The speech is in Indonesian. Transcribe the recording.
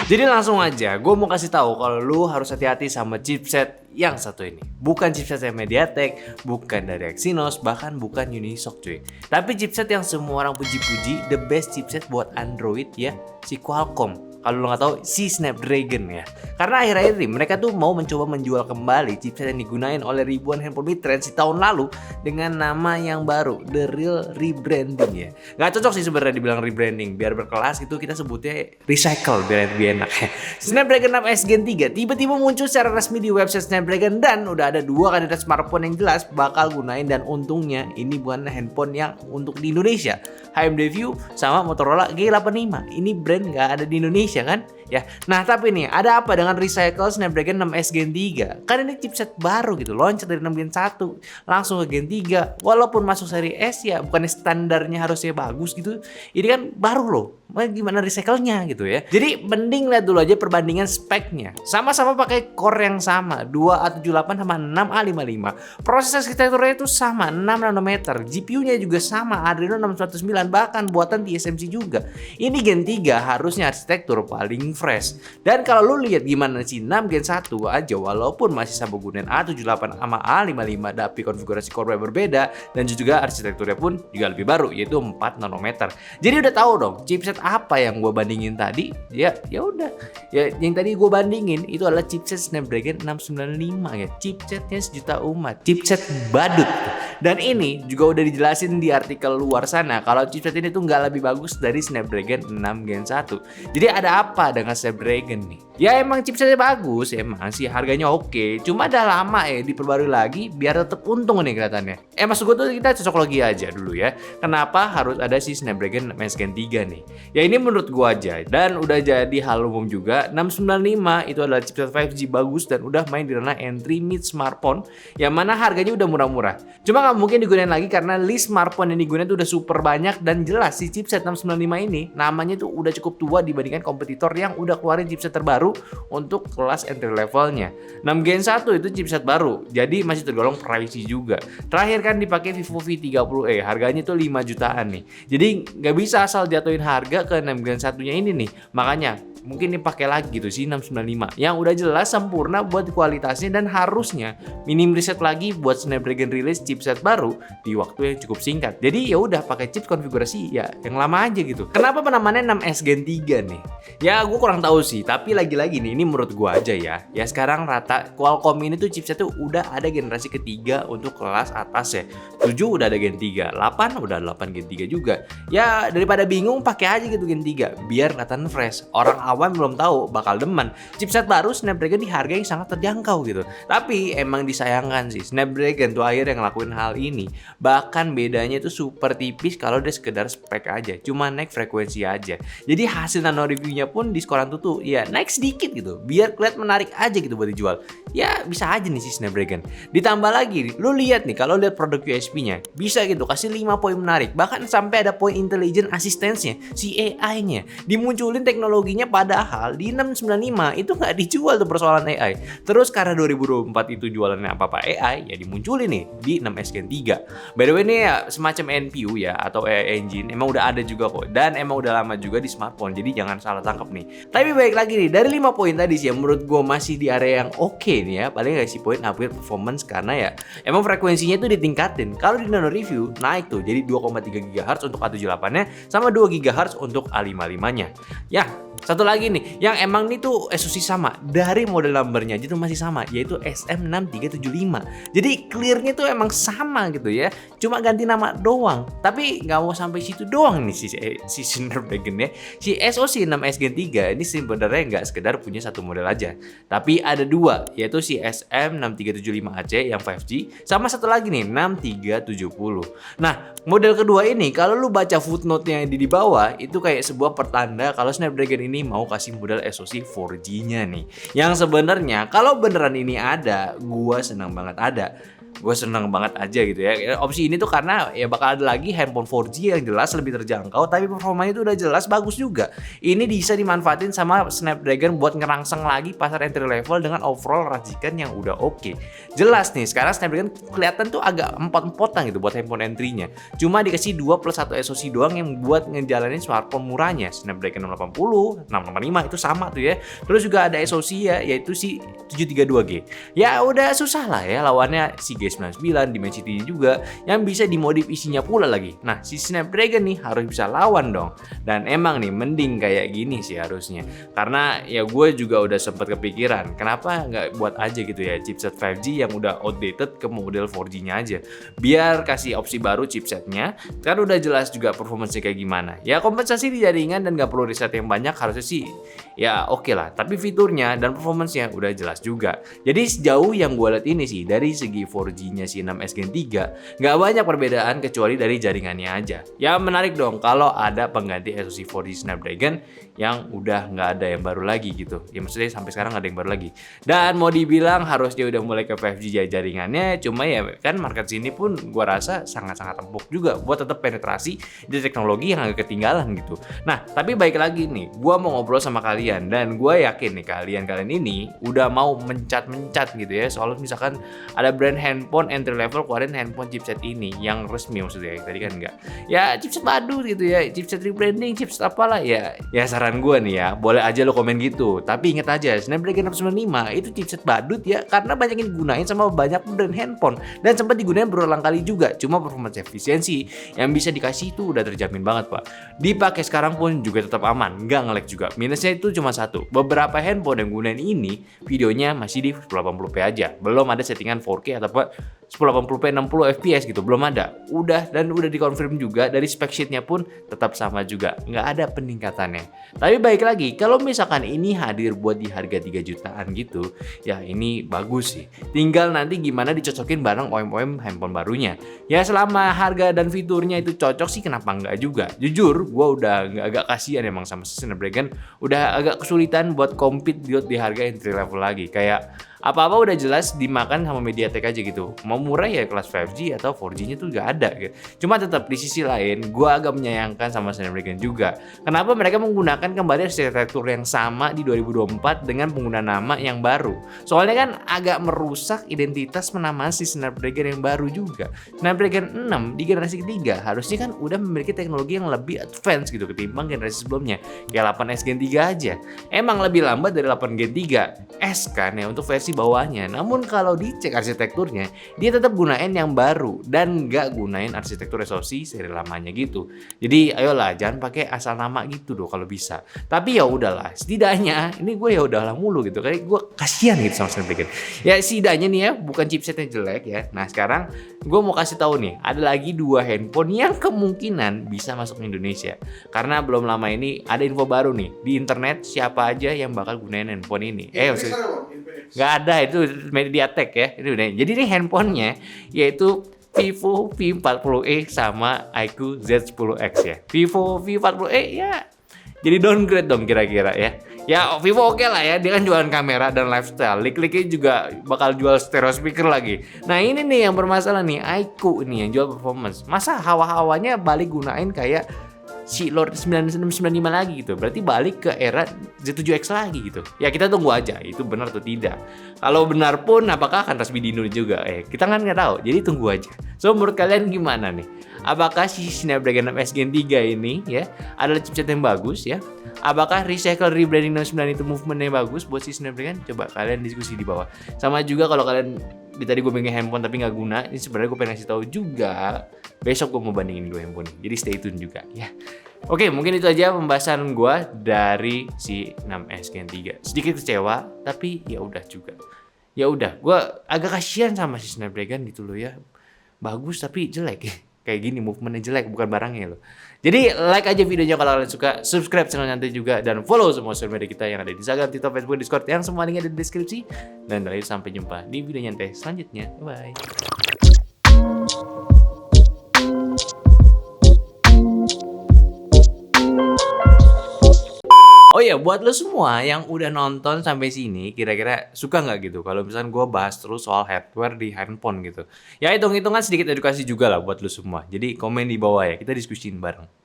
Jadi langsung aja, gue mau kasih tahu kalau lu harus hati-hati sama chipset yang satu ini. Bukan chipset yang MediaTek, bukan dari Exynos, bahkan bukan Unisoc cuy. Tapi chipset yang semua orang puji-puji, the best chipset buat Android ya, si Qualcomm. Kalau lo nggak tahu, si Snapdragon ya. Karena akhir-akhir ini mereka tuh mau mencoba menjual kembali chipset yang digunain oleh ribuan handphone mid-range di tahun lalu dengan nama yang baru, the real rebranding ya. Nggak cocok sih sebenarnya dibilang rebranding, biar berkelas itu kita sebutnya recycle biar lebih enak ya. Snapdragon 6S Gen 3 tiba-tiba muncul secara resmi di website Snapdragon dan udah ada dua kandidat smartphone yang jelas bakal gunain, dan untungnya ini bukan handphone yang untuk di Indonesia. HMD View sama Motorola G85. Ini brand nggak ada di Indonesia kan ya. Nah tapi nih ada apa dengan recycle Snapdragon 6S Gen 3? Kan ini chipset baru gitu, loncat dari 6 Gen 1 langsung ke Gen 3. Walaupun masuk seri S ya bukannya standarnya harusnya bagus gitu, ini kan baru loh. Gimana recycle-nya gitu ya. Jadi mending lihat dulu aja perbandingan speknya. Sama-sama pakai core yang sama, 2A78 sama 6A55. Proses arsitekturnya itu sama, 6 nanometer. GPU-nya juga sama, Adreno 609, bahkan buatan TSMC juga. Ini Gen 3 harusnya arsitektur paling fresh. Dan kalau lu lihat gimana sih 6 Gen 1 aja, walaupun masih sama gunain A78 sama A55, tapi konfigurasi core berbeda dan juga arsitekturnya pun juga lebih baru, yaitu 4 nanometer. Jadi udah tahu dong chipset apa yang gue bandingin tadi. Ya udah. Ya yang tadi gue bandingin itu adalah chipset Snapdragon 695 ya. Chipsetnya sejuta umat, chipset badut. Dan ini juga udah dijelasin di artikel luar sana kalau chipset ini tuh nggak lebih bagus dari Snapdragon 6 Gen 1. Jadi ada apa dengan Snapdragon nih? Ya emang chipsetnya bagus, emang sih harganya oke. Cuma udah lama ya diperbarui lagi biar tetap untung nih kelihatannya. Maksud gue tuh kita cocok lagi aja dulu ya. Kenapa harus ada si Snapdragon 6 Gen 3 nih? Ya ini menurut gue aja, dan udah jadi hal umum juga. 695 itu adalah chipset 5G bagus dan udah main di ranah entry mid smartphone yang mana harganya udah murah-murah. Cuma nggak mungkin digunain lagi karena list smartphone yang digunain tuh udah super banyak, dan jelas si chipset 695 ini namanya tuh udah cukup tua dibandingkan kompetitor yang udah keluarin chipset terbaru untuk kelas entry levelnya. 6 Gen 1 itu chipset baru, jadi masih tergolong pricey juga. Terakhir kan dipakai Vivo V30e, harganya tuh 5 jutaan nih. Jadi nggak bisa asal jatuhin harga ke 6 Gen 1-nya ini nih. Makanya mungkin dipakai lagi gitu sih 695 yang udah jelas sempurna buat kualitasnya, dan harusnya minim riset lagi buat Snapdragon rilis chipset baru di waktu yang cukup singkat. Jadi ya udah pakai chip konfigurasi ya yang lama aja gitu. Kenapa penamannya 6S Gen 3 nih? Ya gue kurang tahu sih, tapi lagi-lagi nih ini menurut gue aja ya. Ya sekarang rata Qualcomm ini tuh chipset tuh udah ada generasi ketiga untuk kelas atas ya. 7 udah ada Gen 3, 8 udah 8 Gen 3 juga. Ya daripada bingung pakai aja gitu Gen 3 biar kelihatan fresh. Orang awam belum tahu bakal demen. Chipset baru Snapdragon di harga yang sangat terjangkau gitu. Tapi emang disayangkan sih Snapdragon tuh akhirnya ngelakuin hal ini. Bahkan bedanya itu super tipis kalau udah sekedar spek aja. Cuma naik frekuensi aja. Jadi hasil nano reviewnya pun di skoran tuh ya naik sedikit gitu. Biar kelihatan menarik aja gitu buat dijual. Ya bisa aja nih si Snapdragon. Ditambah lagi lu lihat nih kalau lihat produk USP-nya bisa gitu kasih 5 poin menarik. Bahkan sampai ada poin intelligent assistance-nya, si AI-nya. Dimunculin teknologinya, padahal di 695 itu nggak dijual tuh persoalan AI. Terus karena 2024 itu jualannya apa-apa AI, ya dimunculin nih di 6S Gen 3. By the way ini ya semacam NPU ya atau AI engine, emang udah ada juga kok, dan emang udah lama juga di smartphone, jadi jangan salah tangkap nih. Tapi baik lagi nih, dari 5 poin tadi sih ya menurut gue masih di area yang oke nih ya. Paling kasih poin upgrade performance karena ya emang frekuensinya itu ditingkatin. Kalau di nano review naik tuh jadi 2,3 GHz untuk A78-nya sama 2 GHz untuk A55-nya. Ya, satu lagi nih yang emang ini tuh SoC sama dari model numbernya aja tuh masih sama, yaitu SM6375. Jadi clearnya tuh emang sama gitu ya, cuma ganti nama doang. Tapi nggak mau sampai situ doang nih si Snapdragon ya. Si SoC 6S Gen 3 ini sebenarnya nggak sekedar punya satu model aja, tapi ada dua, yaitu si SM6375AC yang 5G sama satu lagi nih 6370. Nah model kedua ini kalau lu baca footnote-nya di bawah itu kayak sebuah pertanda kalau Snapdragon ini mau kasih model SoC 4G-nya nih. Yang sebenarnya kalau beneran ini ada, gua senang banget ada. gue seneng banget aja gitu ya. Opsi ini tuh karena ya bakal ada lagi handphone 4G yang jelas lebih terjangkau, tapi performanya itu udah jelas bagus juga. Ini bisa dimanfaatin sama Snapdragon buat ngerangsang lagi pasar entry level dengan overall racikan yang udah oke. Jelas nih, sekarang Snapdragon kelihatan tuh agak empot-empotan gitu buat handphone entry-nya. Cuma dikasih 2 plus 1 SoC doang yang buat ngejalanin smartphone murahnya. Snapdragon 680, 665 itu sama tuh ya. Terus juga ada SoC ya, yaitu si 732G. Ya udah susah lah ya lawannya si G99, Dimensity juga yang bisa dimodif isinya pula lagi. Nah, si Snapdragon nih harus bisa lawan dong. Dan emang nih mending kayak gini sih harusnya. Karena ya gue juga udah sempat kepikiran, kenapa nggak buat aja gitu ya chipset 5G yang udah outdated ke model 4G-nya aja. Biar kasih opsi baru chipsetnya, kan udah jelas juga performance-nya kayak gimana. Ya kompensasi di jaringan dan nggak perlu riset yang banyak harusnya sih ya oke lah. Tapi fiturnya dan performance-nya udah jelas juga. Jadi sejauh yang gue lihat ini sih, dari segi 4G-nya si 6S Gen 3 nggak banyak perbedaan kecuali dari jaringannya aja. Ya menarik dong kalau ada pengganti SoC 4G Snapdragon yang udah nggak ada yang baru lagi gitu. Ya maksudnya sampai sekarang nggak ada yang baru lagi. Dan mau dibilang harusnya udah mulai ke 5G jaringannya, cuma ya kan market sini pun gue rasa sangat-sangat empuk juga buat tetap penetrasi di teknologi yang agak ketinggalan gitu. Nah tapi baik lagi nih, gue mau ngobrol sama kalian dan gue yakin nih kalian ini udah mau mencat gitu ya soal misalkan ada brand handphone entry level keluarin handphone chipset ini yang resmi maksudnya, tadi kan enggak ya chipset badut gitu ya, chipset rebranding, chipset apalah ya saran gue nih ya boleh aja lo komen gitu, tapi inget aja Snapdragon 695 itu chipset badut ya karena banyak yang digunain sama banyak brand handphone dan sempat digunain berulang kali juga, cuma performance efisiensi yang bisa dikasih itu udah terjamin banget pak, dipakai sekarang pun juga tetap aman, nggak nge-lag juga. Minusnya itu cuma satu, beberapa handphone yang gunain ini videonya masih di 1080p aja, belum ada settingan 4K atau 1080p 60 fps gitu, belum ada. Udah dikonfirm juga dari spek sheetnya pun tetap sama juga, nggak ada peningkatannya. Tapi baik lagi, kalau misalkan ini hadir buat di harga 3 jutaan gitu, ya ini bagus sih. Tinggal nanti gimana dicocokin bareng OEM handphone barunya. Ya selama harga dan fiturnya itu cocok sih kenapa nggak juga. Jujur, gue udah agak kasihan emang sama Snapdragon, udah agak kesulitan buat compete di harga entry level lagi. Kayak apa-apa udah jelas dimakan sama MediaTek aja gitu. Mau murah ya kelas 5G atau 4G-nya tuh gak ada gitu. Cuma tetap di sisi lain, gue agak menyayangkan sama Snapdragon juga. Kenapa mereka menggunakan kembali arsitektur yang sama di 2024 dengan penggunaan nama yang baru? Soalnya kan agak merusak identitas penamaan si Snapdragon yang baru juga. Snapdragon 6 di generasi ketiga harusnya kan udah memiliki teknologi yang lebih advance gitu ketimbang generasi sebelumnya. Kayak 8S Gen 3 aja. Emang lebih lambat dari 8 Gen 3 S kan ya untuk versi bawahnya. Namun kalau dicek arsitekturnya, dia tetap gunain yang baru dan nggak gunain arsitektur SoC seri lamanya gitu. Jadi ayolah jangan pakai asal nama gitu dong kalau bisa. Tapi ya udahlah, setidaknya ini gue ya udahlah mulu gitu. Kayak gue kasihan gitu sama Snapdragon. Ya setidaknya nih ya bukan chipsetnya jelek ya. Nah sekarang gue mau kasih tahu nih, ada lagi 2 handphone yang kemungkinan bisa masuk ke Indonesia. Karena belum lama ini ada info baru nih di internet siapa aja yang bakal gunain handphone ini. Nggak ada, itu MediaTek ya. Jadi ini handphonenya yaitu Vivo V40e sama iQOO Z10X ya. Vivo V40e ya jadi downgrade dong kira-kira ya. Ya Vivo oke lah ya, dia kan jualan kamera dan lifestyle. Lik-liknya juga bakal jual stereo speaker lagi. Nah ini nih yang bermasalah nih, iQOO nih yang jual performance. Masa hawa-hawanya balik gunain kayak si Lord 995 lagi gitu. Berarti balik ke era Z7X lagi gitu. Ya kita tunggu aja itu benar atau tidak. Kalau benar pun apakah akan resmi di Indonesia juga? Kita kan nggak tahu. Jadi tunggu aja. So menurut kalian gimana nih? Apakah si Snapdragon 6S Gen 3 ini ya adalah chipset yang bagus ya? Apakah recycle rebranding 69 itu movementnya bagus buat si Snapdragon? Coba kalian diskusi di bawah. Sama juga kalau kalian tadi gue pengen handphone tapi nggak guna, ini sebenarnya gue pengen kasih tahu juga. Besok gue mau bandingin 2 handphone, jadi stay tune juga ya. Oke, mungkin itu aja pembahasan gue dari si 6S Gen 3. Sedikit kecewa, tapi ya udah juga. Ya udah, gue agak kasihan sama si Snapdragon gitu loh ya. Bagus tapi jelek. Kayak gini movementnya jelek, bukan barangnya loh. Jadi like aja videonya kalau kalian suka, subscribe channel nanti juga, dan follow semua sosial media kita yang ada di Instagram, TikTok, Facebook, Discord yang semua linknya ada di deskripsi. Dan dari itu sampai jumpa di video nyantai selanjutnya. Bye. Oh iya, iya, buat lo semua yang udah nonton sampai sini, kira-kira suka nggak gitu? Kalau misalnya gue bahas terus soal hardware di handphone gitu. Ya hitung-hitungan sedikit edukasi juga lah buat lo semua. Jadi komen di bawah ya, kita diskusiin bareng.